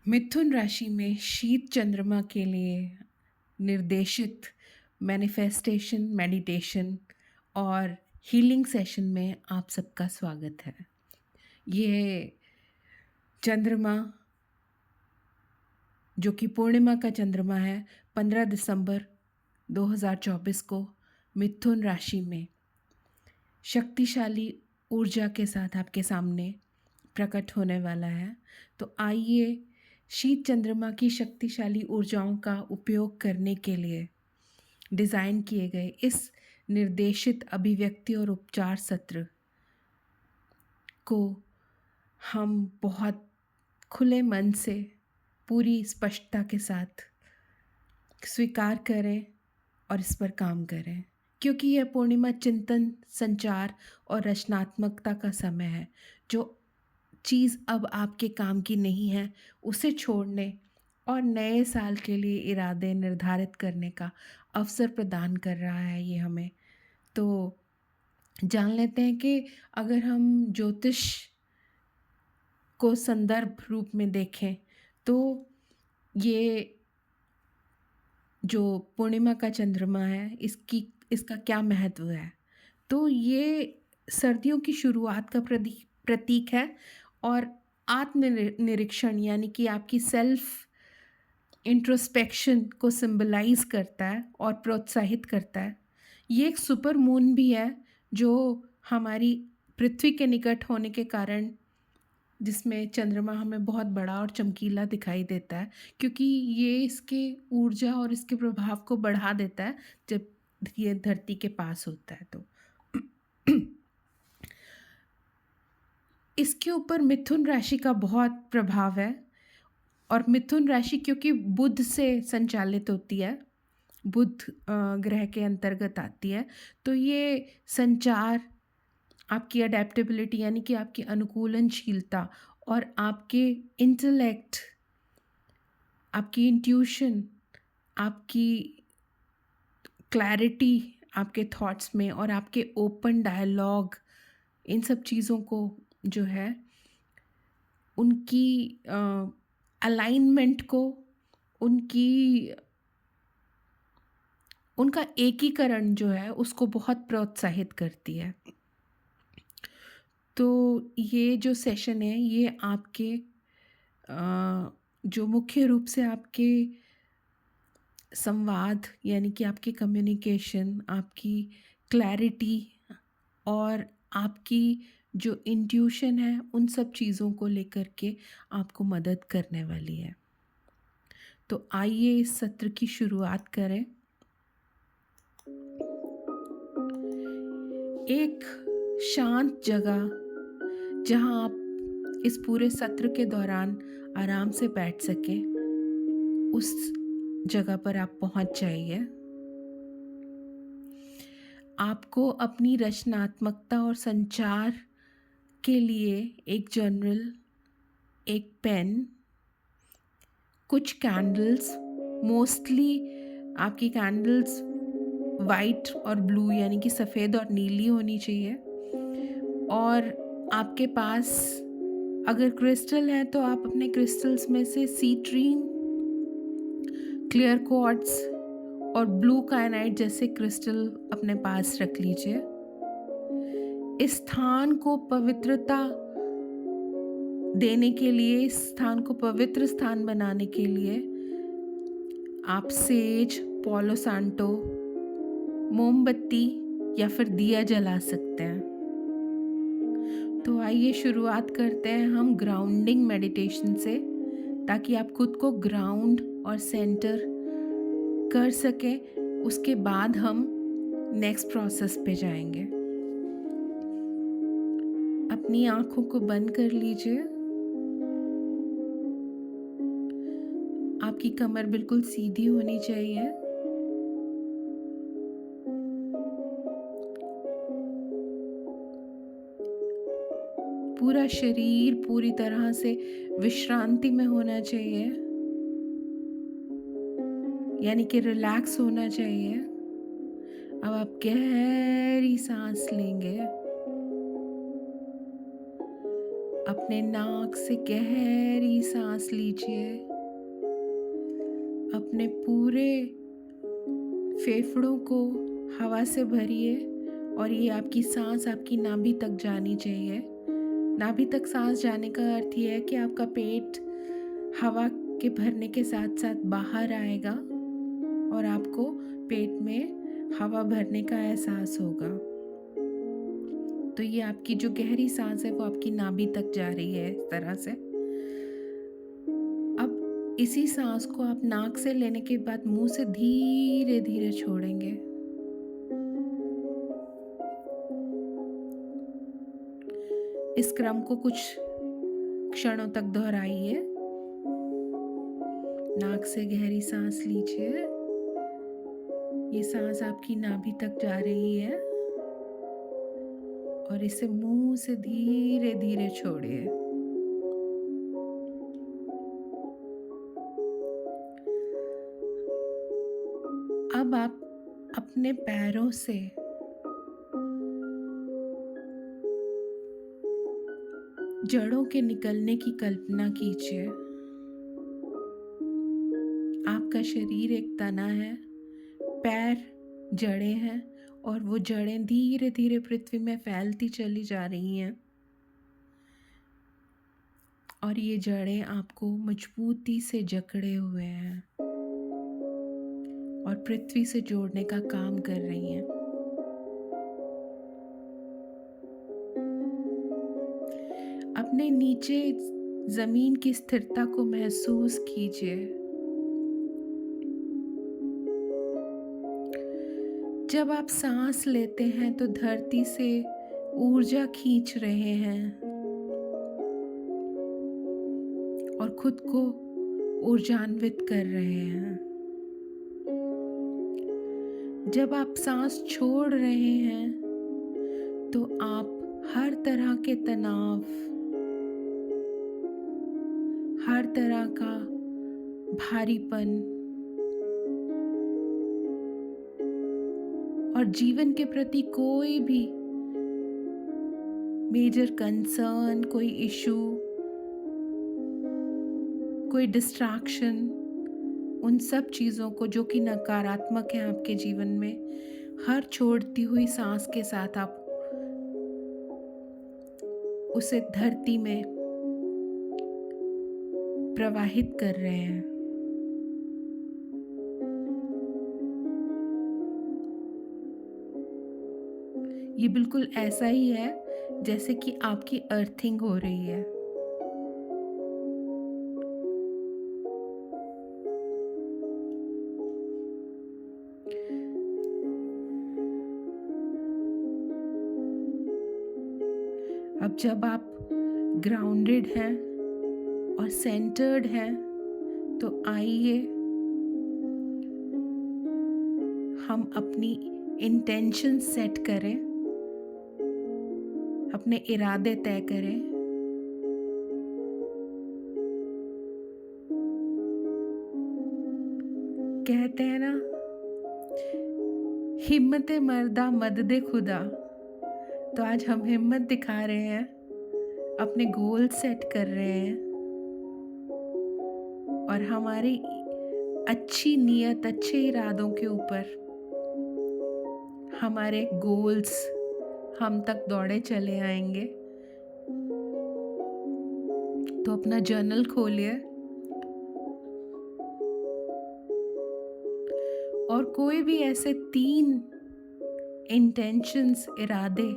मिथुन राशि में शीत चंद्रमा के लिए निर्देशित मैनिफेस्टेशन, मेडिटेशन और हीलिंग सेशन में आप सबका स्वागत है। ये चंद्रमा जो कि पूर्णिमा का चंद्रमा है, 15 दिसंबर 2024 को मिथुन राशि में शक्तिशाली ऊर्जा के साथ आपके सामने प्रकट होने वाला है। तो आइए शीत चंद्रमा की शक्तिशाली ऊर्जाओं का उपयोग करने के लिए डिज़ाइन किए गए इस निर्देशित अभिव्यक्ति और उपचार सत्र को हम बहुत खुले मन से पूरी स्पष्टता के साथ स्वीकार करें और इस पर काम करें, क्योंकि यह पूर्णिमा चिंतन, संचार और रचनात्मकता का समय है। जो चीज़ अब आपके काम की नहीं है उसे छोड़ने और नए साल के लिए इरादे निर्धारित करने का अवसर प्रदान कर रहा है ये हमें। तो जान लेते हैं कि अगर हम ज्योतिष को संदर्भ रूप में देखें तो ये जो पूर्णिमा का चंद्रमा है इसका क्या महत्व है। तो ये सर्दियों की शुरुआत का प्रतीक है और आत्मनिरीक्षण यानी कि आपकी सेल्फ इंट्रोस्पेक्शन को सिंबलाइज करता है और प्रोत्साहित करता है। ये एक सुपर मून भी है जो हमारी पृथ्वी के निकट होने के कारण, जिसमें चंद्रमा हमें बहुत बड़ा और चमकीला दिखाई देता है, क्योंकि ये इसके ऊर्जा और इसके प्रभाव को बढ़ा देता है जब ये धरती के पास होता है। तो इसके ऊपर मिथुन राशि का बहुत प्रभाव है और मिथुन राशि क्योंकि बुध से संचालित होती है, बुध ग्रह के अंतर्गत आती है, तो ये संचार, आपकी अडेप्टेबिलिटी यानी कि आपकी अनुकूलनशीलता और आपके इंटेलेक्ट, आपकी इंट्यूशन, आपकी क्लैरिटी आपके थॉट्स में और आपके ओपन डायलॉग, इन सब चीज़ों को जो है उनकी अलाइनमेंट को, उनका एकीकरण जो है उसको बहुत प्रोत्साहित करती है। तो ये जो सेशन है ये आपके जो मुख्य रूप से आपके संवाद यानी कि आपकी कम्युनिकेशन, आपकी क्लैरिटी और आपकी जो इंट्यूशन है, उन सब चीज़ों को लेकर के आपको मदद करने वाली है। तो आइए इस सत्र की शुरुआत करें। एक शांत जगह जहां आप इस पूरे सत्र के दौरान आराम से बैठ सकें, उस जगह पर आप पहुंच जाइए। आपको अपनी रचनात्मकता और संचार के लिए एक जर्नल, एक पेन, कुछ कैंडल्स, मोस्टली आपकी कैंडल्स वाइट और ब्लू यानी कि सफ़ेद और नीली होनी चाहिए, और आपके पास अगर क्रिस्टल है तो आप अपने क्रिस्टल्स में से सीट्रीन, क्लियर क्वार्ट्ज और ब्लू कायनाइट जैसे क्रिस्टल अपने पास रख लीजिए। इस स्थान को पवित्रता देने के लिए, इस स्थान को पवित्र स्थान बनाने के लिए आप सेज, पोलो सांटो, मोमबत्ती या फिर दिया जला सकते हैं। तो आइए शुरुआत करते हैं हम ग्राउंडिंग मेडिटेशन से, ताकि आप खुद को ग्राउंड और सेंटर कर सकें। उसके बाद हम नेक्स्ट प्रोसेस पे जाएंगे। अपनी आंखों को बंद कर लीजिए। आपकी कमर बिल्कुल सीधी होनी चाहिए। पूरा शरीर पूरी तरह से विश्रांति में होना चाहिए, यानी कि रिलैक्स होना चाहिए। अब आप गहरी सांस लेंगे अपने नाक से गहरी सांस लीजिए। अपने पूरे फेफड़ों को हवा से भरिए और ये आपकी सांस आपकी नाभि तक जानी चाहिए। नाभि तक सांस जाने का अर्थ ये है कि आपका पेट हवा के भरने के साथ साथ बाहर आएगा और आपको पेट में हवा भरने का एहसास होगा। तो ये आपकी जो गहरी सांस है वो आपकी नाभि तक जा रही है इस तरह से। अब इसी सांस को आप नाक से लेने के बाद मुंह से धीरे धीरे छोड़ेंगे। इस क्रम को कुछ क्षणों तक दोहराइए। नाक से गहरी सांस लीजिए। ये सांस आपकी नाभि तक जा रही है और इसे मुंह से धीरे धीरे छोड़िए। अब आप अपने पैरों से जड़ों के निकलने की कल्पना कीजिए। आपका शरीर एक तना है, पैर जड़ें हैं और वो जड़ें धीरे धीरे पृथ्वी में फैलती चली जा रही हैं और ये जड़ें आपको मजबूती से जकड़े हुए हैं और पृथ्वी से जोड़ने का काम कर रही हैं। अपने नीचे जमीन की स्थिरता को महसूस कीजिए। जब आप सांस लेते हैं तो धरती से ऊर्जा खींच रहे हैं और खुद को ऊर्जान्वित कर रहे हैं। जब आप सांस छोड़ रहे हैं तो आप हर तरह के तनाव, हर तरह का भारीपन और जीवन के प्रति कोई भी मेजर कंसर्न, कोई इशू, कोई डिस्ट्रैक्शन, उन सब चीज़ों को जो कि नकारात्मक है आपके जीवन में, हर छोड़ती हुई सांस के साथ आप उसे धरती में प्रवाहित कर रहे हैं। ये बिल्कुल ऐसा ही है जैसे कि आपकी अर्थिंग हो रही है। अब जब आप ग्राउंडेड हैं और सेंटर्ड हैं तो आइए हम अपनी इंटेंशन सेट करें, अपने इरादे तय करें। कहते हैं ना, हिम्मते मर्दा मददे खुदा। तो आज हम हिम्मत दिखा रहे हैं, अपने गोल सेट कर रहे हैं और हमारी अच्छी नीयत, अच्छे इरादों के ऊपर हमारे गोल्स हम तक दौड़े चले आएंगे। तो अपना जर्नल खोलिए और कोई भी ऐसे 3 इंटेंशंस, इरादे,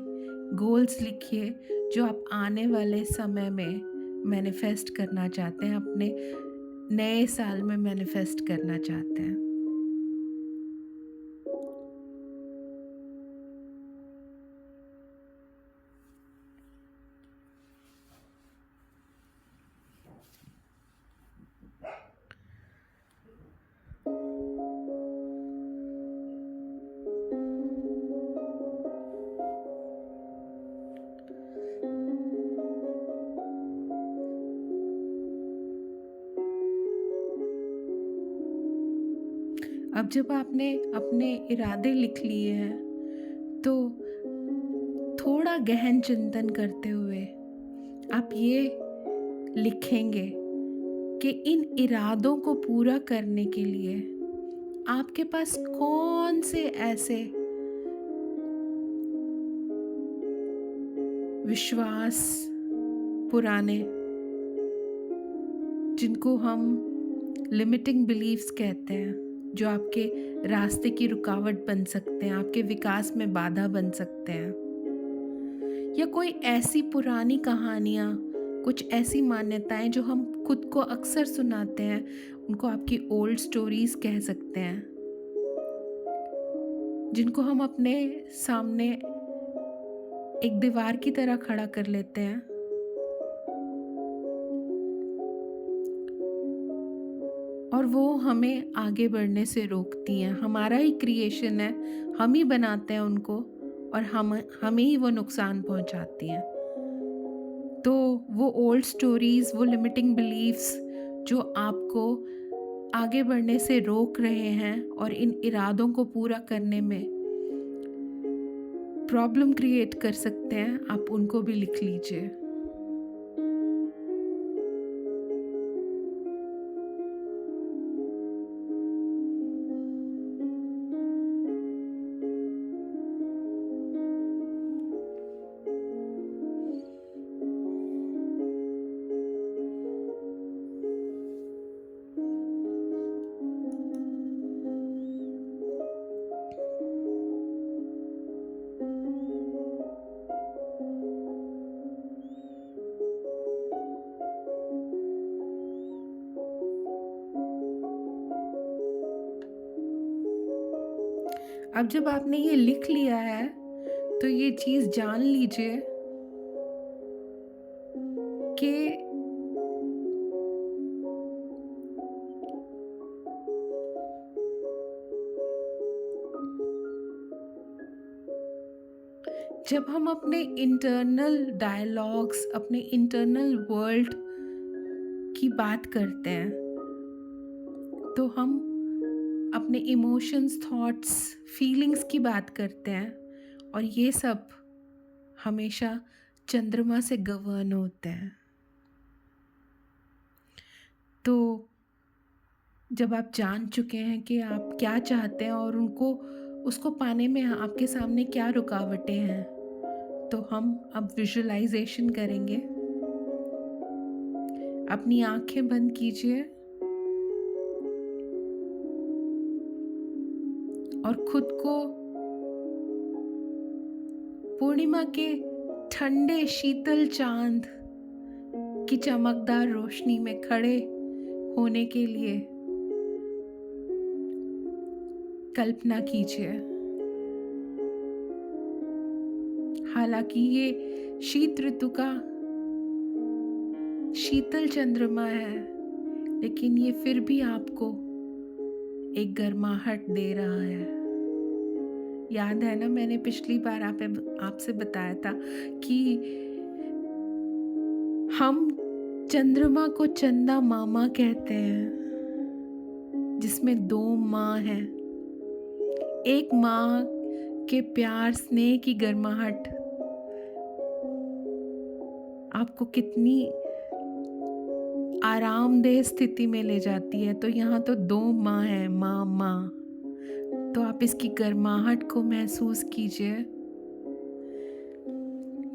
गोल्स लिखिए जो आप आने वाले समय में मैनिफेस्ट करना चाहते हैं, अपने नए साल में मैनिफेस्ट करना चाहते हैं। अब जब आपने अपने इरादे लिख लिए हैं तो थोड़ा गहन चिंतन करते हुए आप ये लिखेंगे कि इन इरादों को पूरा करने के लिए आपके पास कौन से ऐसे विश्वास पुराने, जिनको हम लिमिटिंग बिलीफ्स कहते हैं, जो आपके रास्ते की रुकावट बन सकते हैं, आपके विकास में बाधा बन सकते हैं, या कोई ऐसी पुरानी कहानियाँ, कुछ ऐसी मान्यताएं जो हम खुद को अक्सर सुनाते हैं, उनको आपकी ओल्ड स्टोरीज कह सकते हैं, जिनको हम अपने सामने एक दीवार की तरह खड़ा कर लेते हैं और वो हमें आगे बढ़ने से रोकती हैं। हमारा ही क्रिएशन है, हम ही बनाते हैं उनको और हमें ही वो नुकसान पहुंचाती हैं। तो वो ओल्ड स्टोरीज़, वो लिमिटिंग बिलीफ्स जो आपको आगे बढ़ने से रोक रहे हैं और इन इरादों को पूरा करने में प्रॉब्लम क्रिएट कर सकते हैं, आप उनको भी लिख लीजिए। अब जब आपने ये लिख लिया है तो ये चीज़ जान लीजिए कि जब हम अपने इंटरनल डायलॉग्स, अपने इंटरनल वर्ल्ड की बात करते हैं, तो हम अपने इमोशंस, थॉट्स, फीलिंग्स की बात करते हैं, और ये सब हमेशा चंद्रमा से गवर्न होते हैं। तो जब आप जान चुके हैं कि आप क्या चाहते हैं और उसको पाने में आपके सामने क्या रुकावटें हैं, तो हम अब विजुअलाइजेशन करेंगे। अपनी आंखें बंद कीजिए और खुद को पूर्णिमा के ठंडे शीतल चांद की चमकदार रोशनी में खड़े होने के लिए कल्पना कीजिए। हालांकि ये शीत ऋतु का शीतल चंद्रमा है, लेकिन ये फिर भी आपको एक गर्माहट दे रहा है। याद है ना, मैंने पिछली बार आपसे बताया था कि हम चंद्रमा को चंदा मामा कहते हैं, जिसमें 2 माँ हैं। एक माँ के प्यार, स्नेह की गर्माहट आपको कितनी आरामदेह स्थिति में ले जाती है। तो यहाँ तो 2 माँ हैं, माँ। तो आप इसकी गर्माहट को महसूस कीजिए।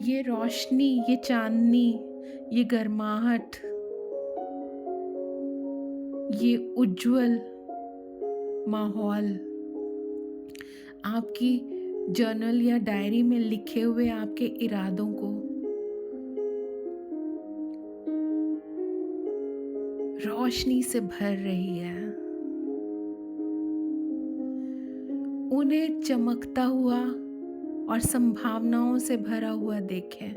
ये रोशनी, ये चांदनी, ये गर्माहट, ये उज्जवल माहौल आपकी जर्नल या डायरी में लिखे हुए आपके इरादों को रोशनी से भर रही है। उन्हें चमकता हुआ और संभावनाओं से भरा हुआ देखें।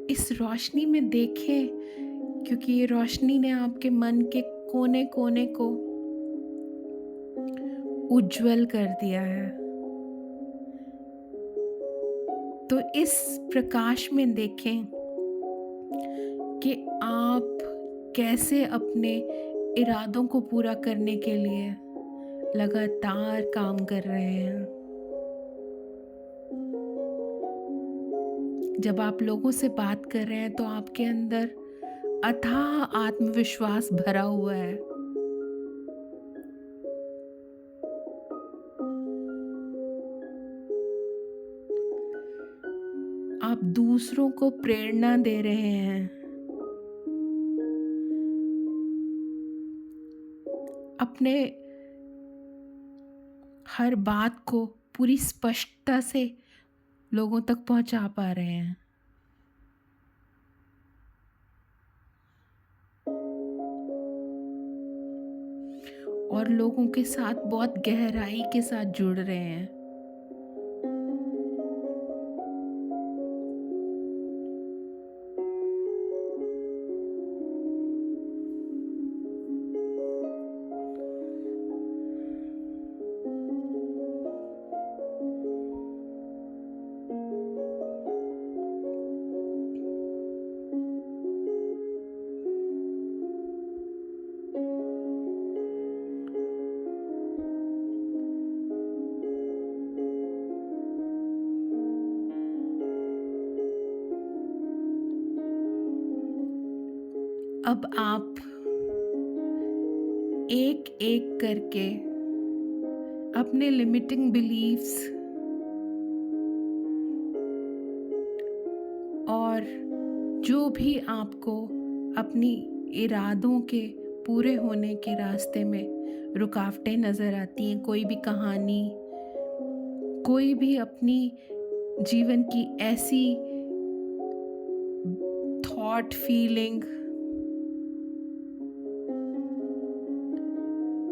इस रोशनी में देखें, क्योंकि ये रोशनी ने आपके मन के कोने कोने को उज्जवल कर दिया है। तो इस प्रकाश में देखें कि आप कैसे अपने इरादों को पूरा करने के लिए लगातार काम कर रहे हैं। जब आप लोगों से बात कर रहे हैं तो आपके अंदर अथाह आत्मविश्वास भरा हुआ है। आप दूसरों को प्रेरणा दे रहे हैं। अपने हर बात को पूरी स्पष्टता से लोगों तक पहुंचा पा रहे हैं। और लोगों के साथ बहुत गहराई के साथ जुड़ रहे हैं। अब आप एक एक करके अपने लिमिटिंग बिलीफ्स और जो भी आपको अपनी इरादों के पूरे होने के रास्ते में रुकावटें नज़र आती हैं, कोई भी कहानी, कोई भी अपनी जीवन की ऐसी थॉट, फीलिंग,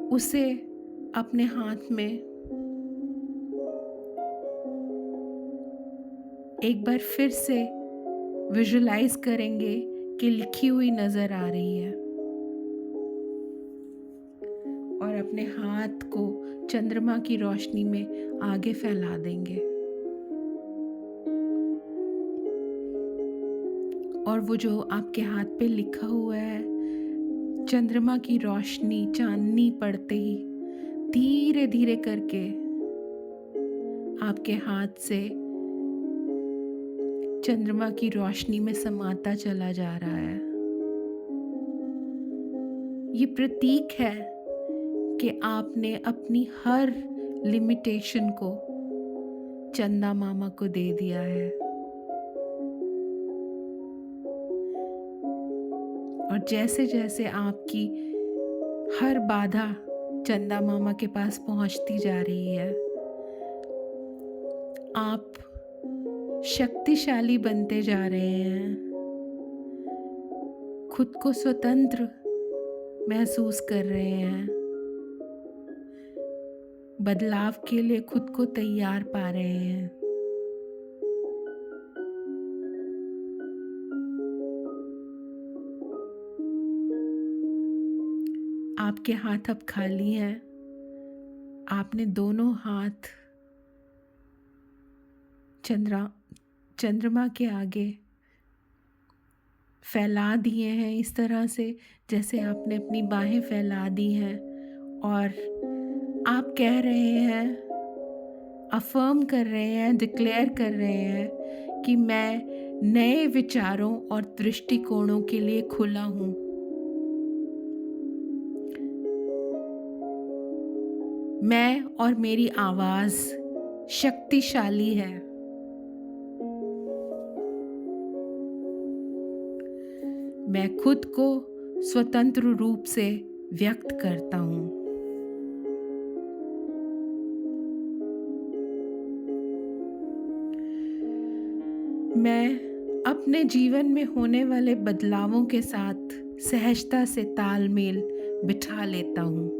उसे अपने हाथ में एक बार फिर से विजुलाइज करेंगे कि लिखी हुई नज़र आ रही है, और अपने हाथ को चंद्रमा की रोशनी में आगे फैला देंगे। और वो जो आपके हाथ पे लिखा हुआ है, चंद्रमा की रोशनी चांदनी पड़ते ही धीरे धीरे करके आपके हाथ से चंद्रमा की रोशनी में समाता चला जा रहा है। ये प्रतीक है कि आपने अपनी हर लिमिटेशन को चंदा मामा को दे दिया है। और जैसे जैसे आपकी हर बाधा चंदा मामा के पास पहुंचती जा रही है, आप शक्तिशाली बनते जा रहे हैं, खुद को स्वतंत्र महसूस कर रहे हैं, बदलाव के लिए खुद को तैयार पा रहे हैं। आपके हाथ अब खाली हैं। आपने दोनों हाथ चंद्रमा के आगे फैला दिए हैं, इस तरह से जैसे आपने अपनी बाहें फैला दी हैं, और आप कह रहे हैं, अफर्म कर रहे हैं, डिक्लेयर कर रहे हैं कि मैं नए विचारों और दृष्टिकोणों के लिए खुला हूँ। मैं और मेरी आवाज़ शक्तिशाली है। मैं खुद को स्वतंत्र रूप से व्यक्त करता हूँ। मैं अपने जीवन में होने वाले बदलावों के साथ सहजता से तालमेल बिठा लेता हूँ।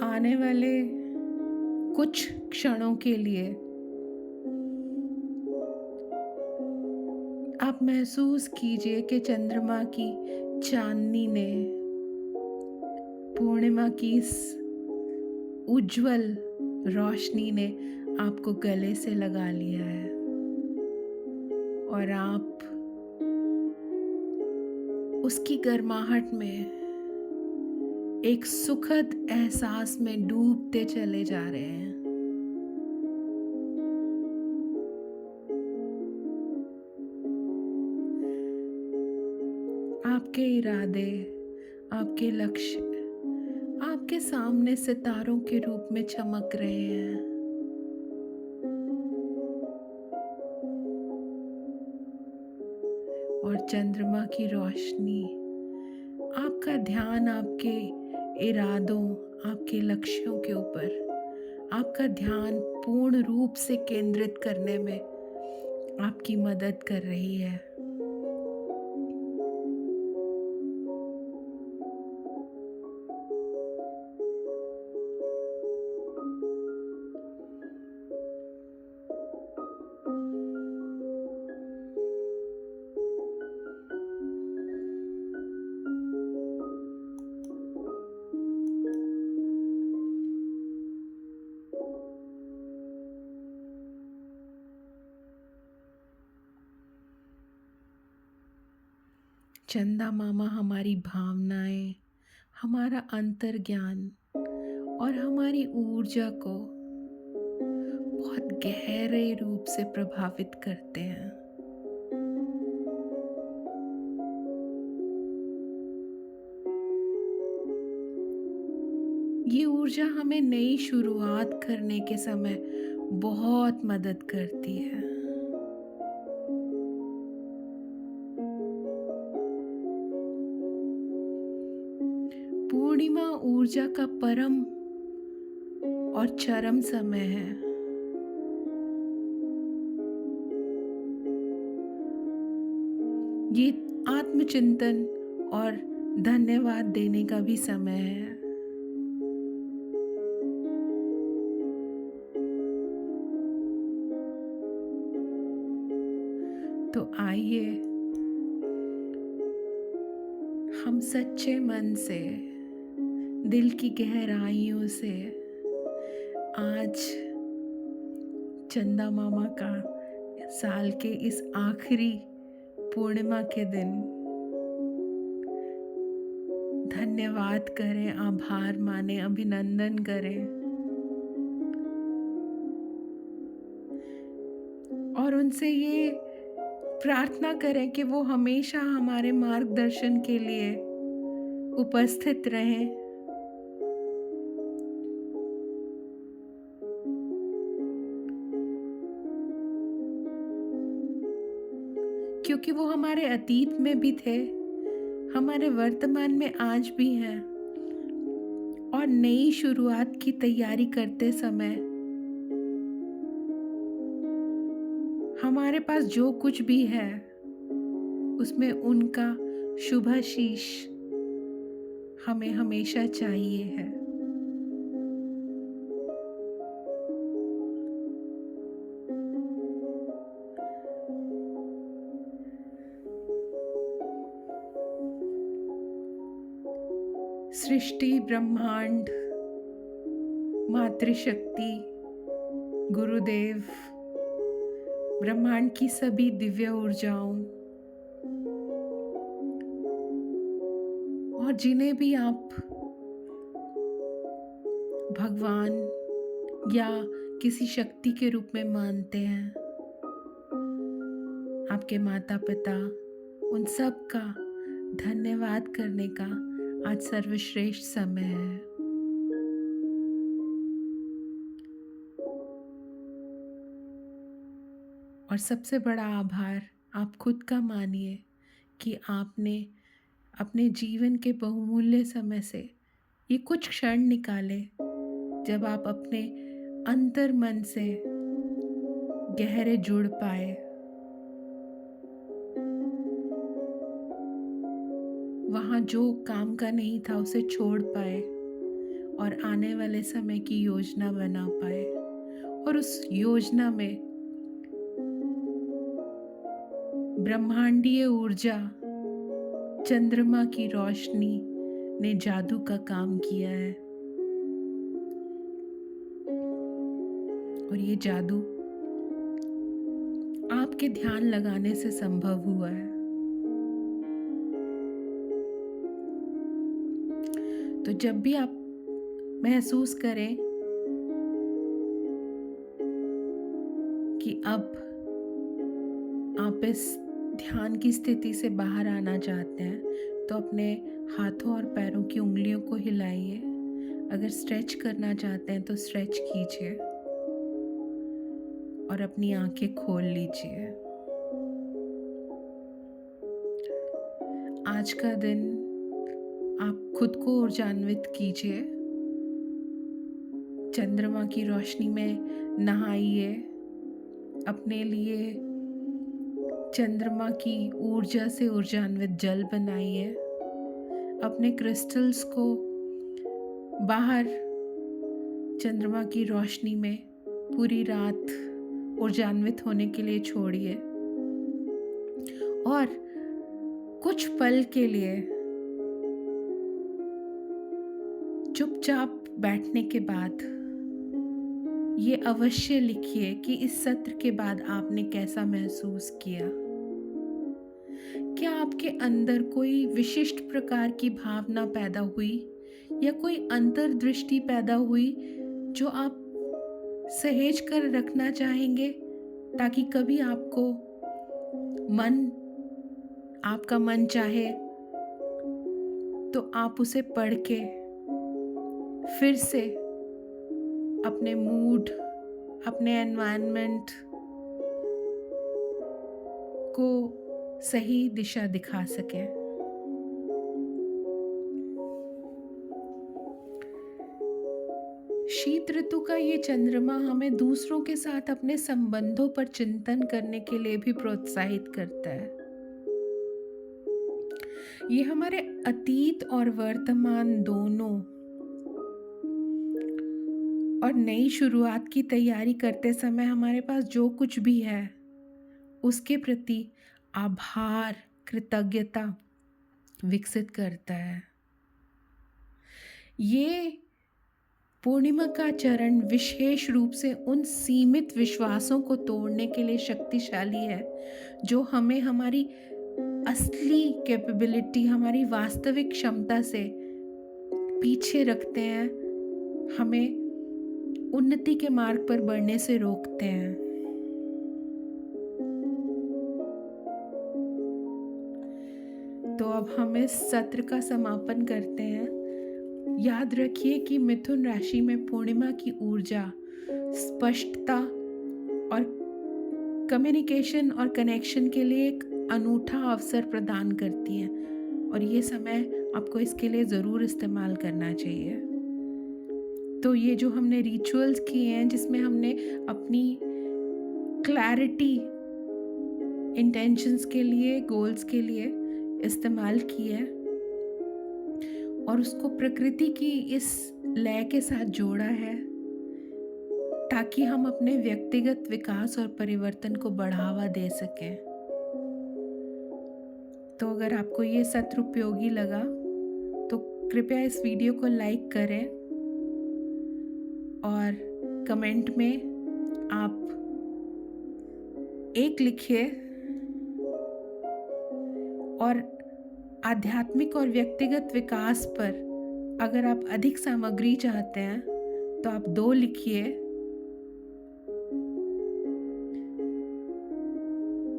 आने वाले कुछ क्षणों के लिए आप आप महसूस कीजिए कि चंद्रमा की चांदनी ने पूर्णिमा की इस उज्जवल रोशनी ने आपको गले से लगा लिया है और आप उसकी गर्माहट में एक सुखद एहसास में डूबते चले जा रहे हैं। आपके इरादे, आपके लक्ष्य आपके सामने सितारों के रूप में चमक रहे हैं। और चंद्रमा की रोशनी आपका ध्यान आपके इरादों, आपके लक्ष्यों के ऊपर आपका ध्यान पूर्ण रूप से केंद्रित करने में आपकी मदद कर रही है। चंदा मामा हमारी भावनाएं, हमारा अंतर्ज्ञान और हमारी ऊर्जा को बहुत गहरे रूप से प्रभावित करते हैं। ये ऊर्जा हमें नई शुरुआत करने के समय बहुत मदद करती है। पूर्णिमा ऊर्जा का परम और चरम समय है। ये आत्मचिंतन और धन्यवाद देने का भी समय है। तो आइए हम सच्चे मन से, दिल की गहराइयों से आज चंदा मामा का साल के इस आखिरी पूर्णिमा के दिन धन्यवाद करें, आभार माने, अभिनंदन करें और उनसे ये प्रार्थना करें कि वो हमेशा हमारे मार्गदर्शन के लिए उपस्थित रहें। क्योंकि वो हमारे अतीत में भी थे, हमारे वर्तमान में आज भी हैं और नई शुरुआत की तैयारी करते समय हमारे पास जो कुछ भी है उसमें उनका शुभाशीष हमें हमेशा चाहिए है। सृष्टि, ब्रह्मांड, मातृशक्ति, गुरुदेव, ब्रह्मांड की सभी दिव्य ऊर्जाओं और जिन्हें भी आप भगवान या किसी शक्ति के रूप में मानते हैं, आपके माता पिता, उन सब का धन्यवाद करने का आज सर्वश्रेष्ठ समय है। और सबसे बड़ा आभार आप खुद का मानिए कि आपने अपने जीवन के बहुमूल्य समय से ये कुछ क्षण निकाले जब आप अपने अंतर मन से गहरे जुड़ पाए। वहाँ जो काम का नहीं था उसे छोड़ पाए और आने वाले समय की योजना बना पाए और उस योजना में ब्रह्मांडीय ऊर्जा, चंद्रमा की रोशनी ने जादू का काम किया है और ये जादू आपके ध्यान लगाने से संभव हुआ है। तो जब भी आप महसूस करें कि अब आप इस ध्यान की स्थिति से बाहर आना चाहते हैं, तो अपने हाथों और पैरों की उंगलियों को हिलाइए। अगर स्ट्रेच करना चाहते हैं तो स्ट्रेच कीजिए और अपनी आंखें खोल लीजिए। आज का दिन आप खुद को ऊर्जान्वित कीजिए। चंद्रमा की रोशनी में नहाइए, अपने लिए चंद्रमा की ऊर्जा से ऊर्जान्वित जल बनाइए। अपने क्रिस्टल्स को बाहर चंद्रमा की रोशनी में पूरी रात ऊर्जान्वित होने के लिए छोड़िए और कुछ पल के लिए चुपचाप बैठने के बाद ये अवश्य लिखिए कि इस सत्र के बाद आपने कैसा महसूस किया। क्या आपके अंदर कोई विशिष्ट प्रकार की भावना पैदा हुई या कोई अंतर्दृष्टि पैदा हुई जो आप सहेज कर रखना चाहेंगे, ताकि कभी आपका मन चाहे तो आप उसे पढ़ के फिर से अपने मूड, अपने एनवायरनमेंट को सही दिशा दिखा सकें। शीत ऋतु का ये चंद्रमा हमें दूसरों के साथ अपने संबंधों पर चिंतन करने के लिए भी प्रोत्साहित करता है। ये हमारे अतीत और वर्तमान दोनों और नई शुरुआत की तैयारी करते समय हमारे पास जो कुछ भी है उसके प्रति आभार, कृतज्ञता विकसित करता है। ये पूर्णिमा का चरण विशेष रूप से उन सीमित विश्वासों को तोड़ने के लिए शक्तिशाली है जो हमें हमारी असली कैपेबिलिटी, हमारी वास्तविक क्षमता से पीछे रखते हैं, हमें उन्नति के मार्ग पर बढ़ने से रोकते हैं। तो अब हम इस सत्र का समापन करते हैं। याद रखिए कि मिथुन राशि में पूर्णिमा की ऊर्जा स्पष्टता और कम्युनिकेशन और कनेक्शन के लिए एक अनूठा अवसर प्रदान करती है और ये समय आपको इसके लिए ज़रूर इस्तेमाल करना चाहिए। तो ये जो हमने रिचुअल्स किए हैं, जिसमें हमने अपनी क्लैरिटी, इंटेंशंस के लिए, गोल्स के लिए इस्तेमाल किया और उसको प्रकृति की इस लय के साथ जोड़ा है ताकि हम अपने व्यक्तिगत विकास और परिवर्तन को बढ़ावा दे सकें। तो अगर आपको ये सत्र उपयोगी लगा तो कृपया इस वीडियो को लाइक करें और कमेंट में आप एक लिखिए और आध्यात्मिक और व्यक्तिगत विकास पर अगर आप अधिक सामग्री चाहते हैं तो आप 2 लिखिए,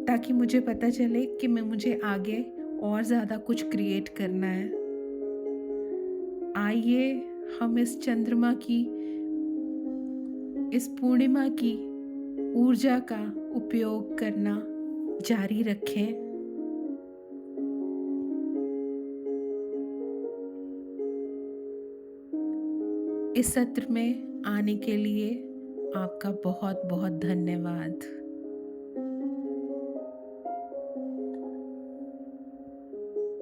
ताकि मुझे पता चले कि मुझे आगे और ज़्यादा कुछ क्रिएट करना है। आइए हम इस चंद्रमा की, इस पूर्णिमा की ऊर्जा का उपयोग करना जारी रखें। इस सत्र में आने के लिए आपका बहुत बहुत धन्यवाद।